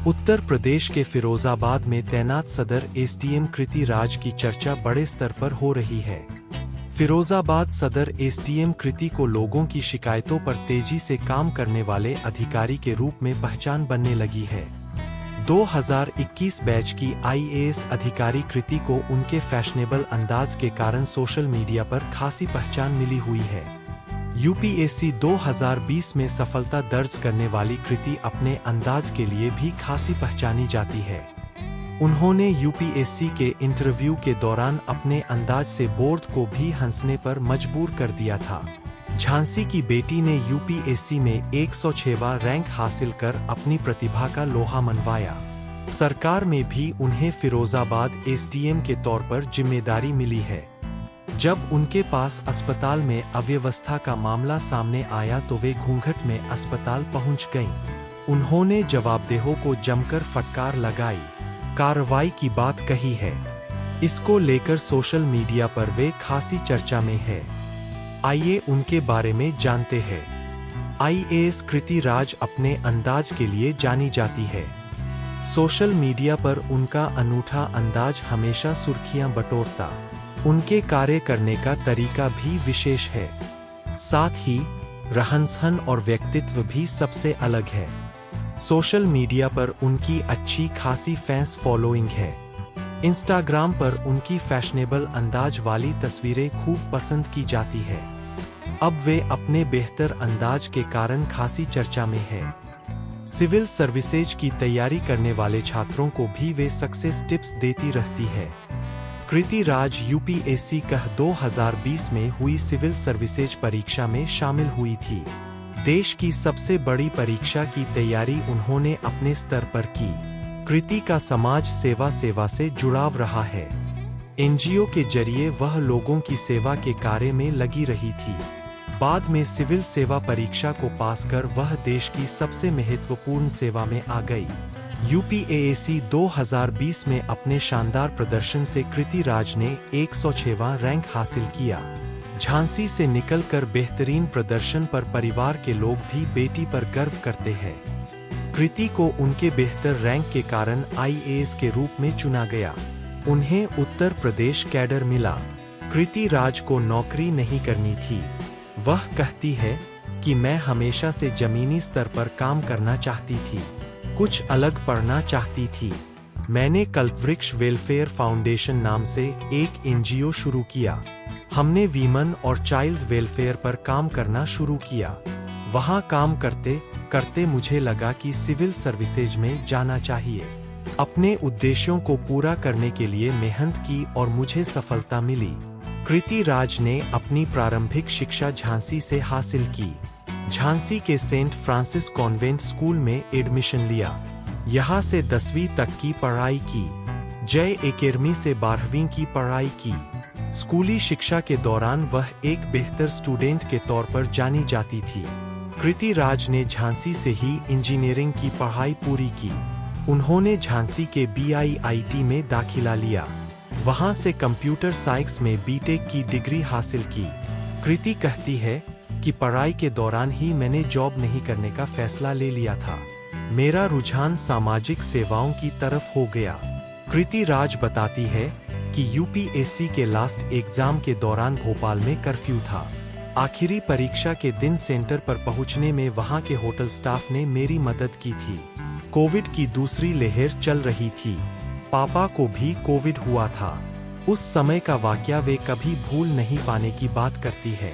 उत्तर प्रदेश के फिरोजाबाद में तैनात सदर एसडीएम कृति राज की चर्चा बड़े स्तर पर हो रही है। फिरोजाबाद सदर एसडीएम कृति को लोगों की शिकायतों पर तेजी से काम करने वाले अधिकारी के रूप में पहचान बनने लगी है। 2021 बैच की आईएएस अधिकारी कृति को उनके फैशनेबल अंदाज के कारण सोशल मीडिया पर खासी पहचान मिली हुई है। यूपीएससी 2020 में सफलता दर्ज करने वाली कृति अपने अंदाज के लिए भी खासी पहचानी जाती है। उन्होंने यूपीएससी के इंटरव्यू के दौरान अपने अंदाज से बोर्ड को भी हंसने पर मजबूर कर दिया था। झांसी की बेटी ने यूपीएससी में 106वां रैंक हासिल कर अपनी प्रतिभा का लोहा मनवाया। सरकार में भी उन्हें फिरोजाबाद एसडीएम के तौर पर जिम्मेदारी मिली है। जब उनके पास अस्पताल में अव्यवस्था का मामला सामने आया तो वे घूंघट में अस्पताल पहुंच गईं। उन्होंने जवाबदेहों को जमकर फटकार लगाई, कार्रवाई की बात कही है। इसको लेकर सोशल मीडिया पर वे खासी चर्चा में है। आइए उनके बारे में जानते हैं। आईएएस कृति राज अपने अंदाज के लिए जानी जाती है। सोशल मीडिया पर उनका अनूठा अंदाज हमेशा सुर्खियां बटोरता। उनके कार्य करने का तरीका भी विशेष है। साथ ही रहन-सहन और व्यक्तित्व भी सबसे अलग है। सोशल मीडिया पर उनकी अच्छी खासी फैंस फॉलोइंग है। इंस्टाग्राम पर उनकी फैशनेबल अंदाज वाली तस्वीरें खूब पसंद की जाती है। अब वे अपने बेहतर अंदाज के कारण खासी चर्चा में है। सिविल सर्विसेज की तैयारी करने वाले छात्रों को भी वे सक्सेस टिप्स देती रहती है। कृति राज यूपीएससी कह 2020 में हुई सिविल सर्विसेज परीक्षा में शामिल हुई थी। देश की सबसे बड़ी परीक्षा की तैयारी उन्होंने अपने स्तर पर की। कृति का समाज सेवा से जुड़ाव रहा है। एनजीओ के जरिए वह लोगों की सेवा के कार्य में लगी रही थी। बाद में सिविल सेवा परीक्षा को पास कर वह देश की सबसे महत्वपूर्ण सेवा में आ गई। यूपीएससी 2020 में अपने शानदार प्रदर्शन से कृति राज ने 106वां रैंक हासिल किया। झांसी से निकलकर बेहतरीन प्रदर्शन पर परिवार के लोग भी बेटी पर गर्व करते हैं। कृति को उनके बेहतर रैंक के कारण आईएएस के रूप में चुना गया। उन्हें उत्तर प्रदेश कैडर मिला। कृति राज को नौकरी नहीं करनी थी। वह कहती है कि मैं हमेशा से जमीनी स्तर पर काम करना चाहती थी, कुछ अलग पढ़ना चाहती थी। मैंने कल्पवृक्ष वेलफेयर फाउंडेशन नाम से एक एनजीओ शुरू किया। हमने वीमन और चाइल्ड वेलफेयर पर काम करना शुरू किया। वहाँ काम करते करते मुझे लगा कि सिविल सर्विसेज में जाना चाहिए। अपने उद्देश्यों को पूरा करने के लिए मेहनत की और मुझे सफलता मिली। कृति राज ने अपनी प्रारंभिक शिक्षा झांसी से हासिल की। झांसी के सेंट फ्रांसिस कॉन्वेंट स्कूल में एडमिशन लिया। यहाँ से 10वीं तक की पढ़ाई की। जय एकेडमी से 12वीं की पढ़ाई की। स्कूली शिक्षा के दौरान वह एक बेहतर स्टूडेंट के तौर पर जानी जाती थी। कृति राज ने झांसी से ही इंजीनियरिंग की पढ़ाई पूरी की। उन्होंने झांसी के बीआईआईटी में दाखिला लिया। वहां से कंप्यूटर साइंस में बीटेक की डिग्री हासिल की। कृति कहती है कि पढ़ाई के दौरान ही मैंने जॉब नहीं करने का फैसला ले लिया था। मेरा रुझान सामाजिक सेवाओं की तरफ हो गया। कृति राज बताती है कि यूपीएससी के लास्ट एग्जाम के दौरान भोपाल में कर्फ्यू था। आखिरी परीक्षा के दिन सेंटर पर पहुंचने में वहां के होटल स्टाफ ने मेरी मदद की थी। कोविड की दूसरी लहर चल रही थी। पापा को भी कोविड हुआ था। उस समय का वाकया वे कभी भूल नहीं पाने की बात करती है।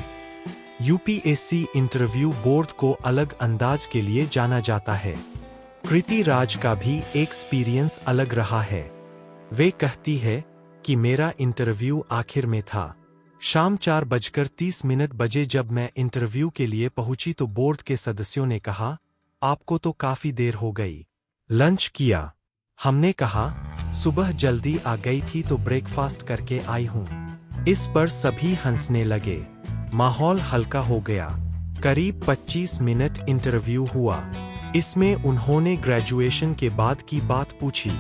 यूपीएससी इंटरव्यू बोर्ड को अलग अंदाज के लिए जाना जाता है। कृति राज का भी एक्सपीरियंस अलग रहा है। वे कहती है कि मेरा इंटरव्यू आखिर में था। शाम 4:30 बजे जब मैं इंटरव्यू के लिए पहुंची तो बोर्ड के सदस्यों ने कहा, आपको तो काफी देर हो गई। लंच किया? हमने कहा, सुबह जल्दी आ गई थी तो ब्रेकफास्ट करके आई हूँ। इस पर सभी हंसने लगे। माहौल हल्का हो गया। करीब 25 मिनट इंटरव्यू हुआ। इसमें उन्होंने ग्रेजुएशन के बाद की बात पूछी।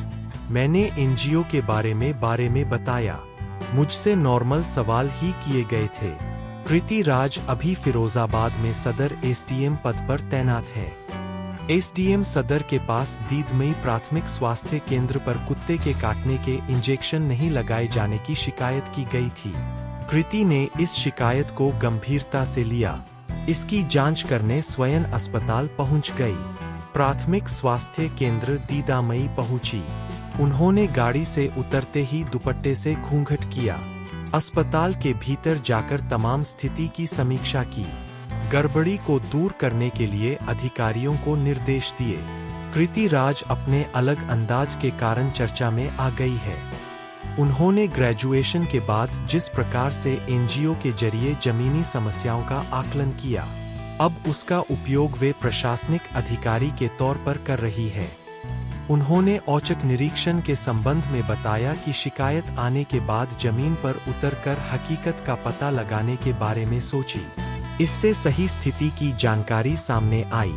मैंने एनजीओ के बारे में बताया। मुझसे नॉर्मल सवाल ही किए गए थे। कृति राज अभी फिरोजाबाद में सदर एसडीएम पद पर तैनात है। एसडीएम सदर के पास दीदमई प्राथमिक स्वास्थ्य केंद्र पर कुत्ते के काटने के इंजेक्शन नहीं लगाए जाने की शिकायत की गई थी। कृति ने इस शिकायत को गंभीरता से लिया। इसकी जांच करने स्वयं अस्पताल पहुंच गई। प्राथमिक स्वास्थ्य केंद्र दीदामई पहुंची। उन्होंने गाड़ी से उतरते ही दुपट्टे से घूंघट किया। अस्पताल के भीतर जाकर तमाम स्थिति की समीक्षा की। गड़बड़ी को दूर करने के लिए अधिकारियों को निर्देश दिए। कृति राज अपने अलग अंदाज के कारण चर्चा में आ गई है। उन्होंने ग्रेजुएशन के बाद जिस प्रकार से एनजीओ के जरिए जमीनी समस्याओं का आकलन किया, अब उसका उपयोग वे प्रशासनिक अधिकारी के तौर पर कर रही है। उन्होंने औचक निरीक्षण के संबंध में बताया कि शिकायत आने के बाद जमीन पर उतरकर हकीकत का पता लगाने के बारे में सोची। इससे सही स्थिति की जानकारी सामने आई।